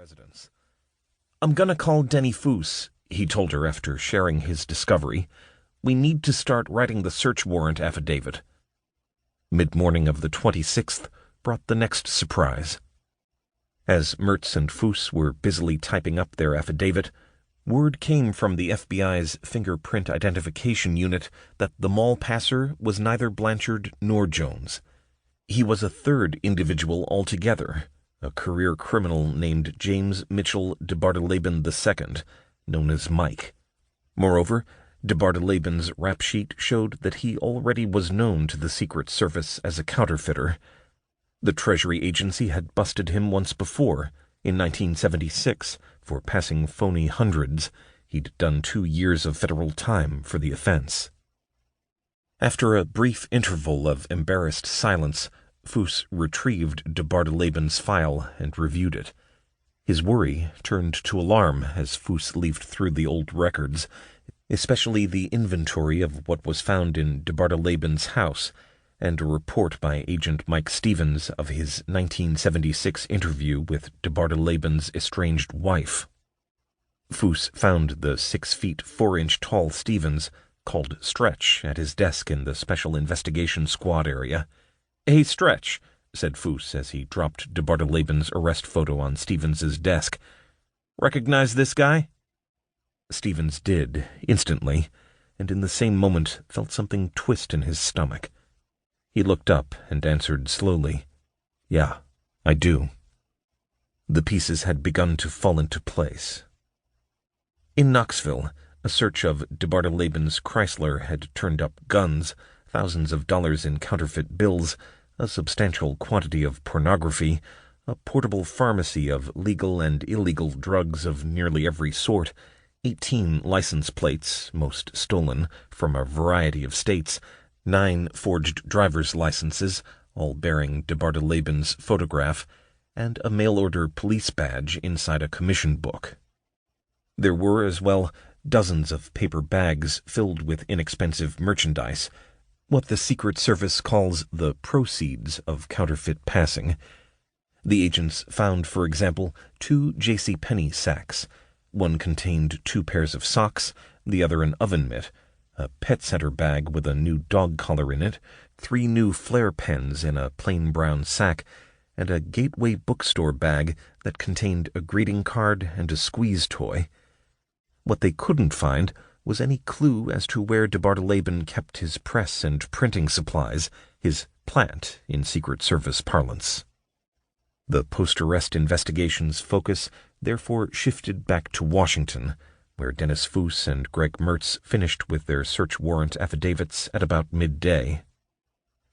residence. "I'm gonna call Denny Foos," he told her after sharing his discovery. "We need to start writing the search warrant affidavit." Mid-morning of the 26th brought the next surprise. As Mertz and Foos were busily typing up their affidavit, word came from the FBI's fingerprint identification unit that the mall passer was neither Blanchard nor Jones. He was a third individual altogether, a career criminal named James Mitchell DeBardeleben II, known as Mike. Moreover, DeBardeleben's rap sheet showed that he already was known to the Secret Service as a counterfeiter. The Treasury Agency had busted him once before, in 1976, for passing phony hundreds. He'd done 2 years of federal time for the offense. After a brief interval of embarrassed silence, Foos retrieved DeBardeleben's file and reviewed it. His worry turned to alarm as Foos leafed through the old records, especially the inventory of what was found in DeBardeleben's house, and a report by Agent Mike Stevens of his 1976 interview with DeBardeleben's estranged wife. Foos found the 6 feet 4 inch tall Stevens, called Stretch, at his desk in the Special Investigation Squad area. "Hey, Stretch," said Foos as he dropped DeBardeleben's arrest photo on Stevens's desk. "Recognize this guy?" Stevens did, instantly, and in the same moment felt something twist in his stomach. He looked up and answered slowly, "Yeah, I do." The pieces had begun to fall into place. In Knoxville, a search of DeBardeleben's Chrysler had turned up guns, thousands of dollars in counterfeit bills, a substantial quantity of pornography, a portable pharmacy of legal and illegal drugs of nearly every sort, 18 license plates, most stolen, from a variety of states, 9 forged driver's licenses, all bearing DeBardeleben's photograph, and a mail-order police badge inside a commission book. There were, as well, dozens of paper bags filled with inexpensive merchandise, what the Secret Service calls the proceeds of counterfeit passing. The agents found, for example, 2 JCPenney sacks. One contained 2 pairs of socks, the other an oven mitt, a pet center bag with a new dog collar in it, 3 new flare pens in a plain brown sack, and a Gateway bookstore bag that contained a greeting card and a squeeze toy. What they couldn't find was any clue as to where DeBardeleben kept his press and printing supplies, his plant in Secret Service parlance. The post-arrest investigation's focus therefore shifted back to Washington, where Dennis Foos and Greg Mertz finished with their search warrant affidavits at about midday.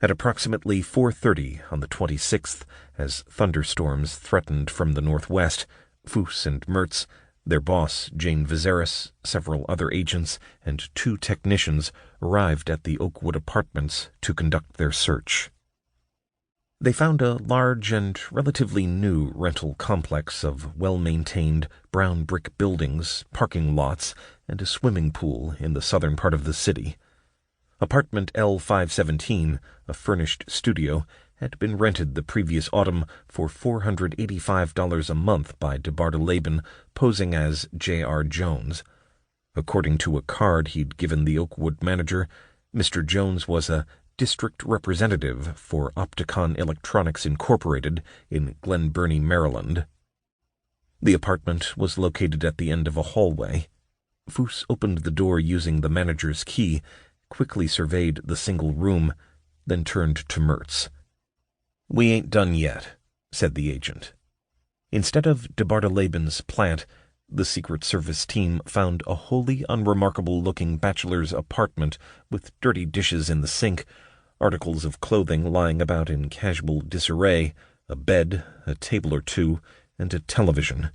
At approximately 4:30 on the 26th, as thunderstorms threatened from the northwest, Foos and Mertz, their boss, Jane Vizeris, several other agents, and 2 technicians arrived at the Oakwood Apartments to conduct their search. They found a large and relatively new rental complex of well-maintained brown brick buildings, parking lots, and a swimming pool in the southern part of the city. Apartment L517, a furnished studio, had been rented the previous autumn for $485 a month by DeBardeleben, posing as J.R. Jones. According to a card he'd given the Oakwood manager, Mr. Jones was a district representative for Opticon Electronics Incorporated in Glen Burnie, Maryland. The apartment was located at the end of a hallway. Foos opened the door using the manager's key, quickly surveyed the single room, then turned to Mertz. "We ain't done yet," said the agent. Instead of DeBardeleben's plant, the Secret Service team found a wholly unremarkable-looking bachelor's apartment with dirty dishes in the sink, articles of clothing lying about in casual disarray, a bed, a table or 2, and a television.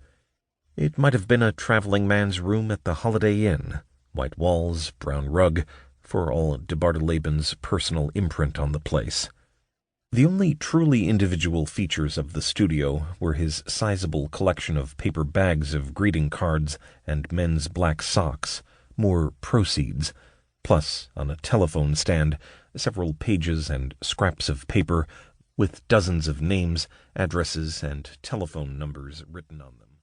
It might have been a traveling man's room at the Holiday Inn, white walls, brown rug, for all DeBardeleben's personal imprint on the place. The only truly individual features of the studio were his sizable collection of paper bags of greeting cards and men's black socks, more proceeds, plus, on a telephone stand, several pages and scraps of paper with dozens of names, addresses, and telephone numbers written on them.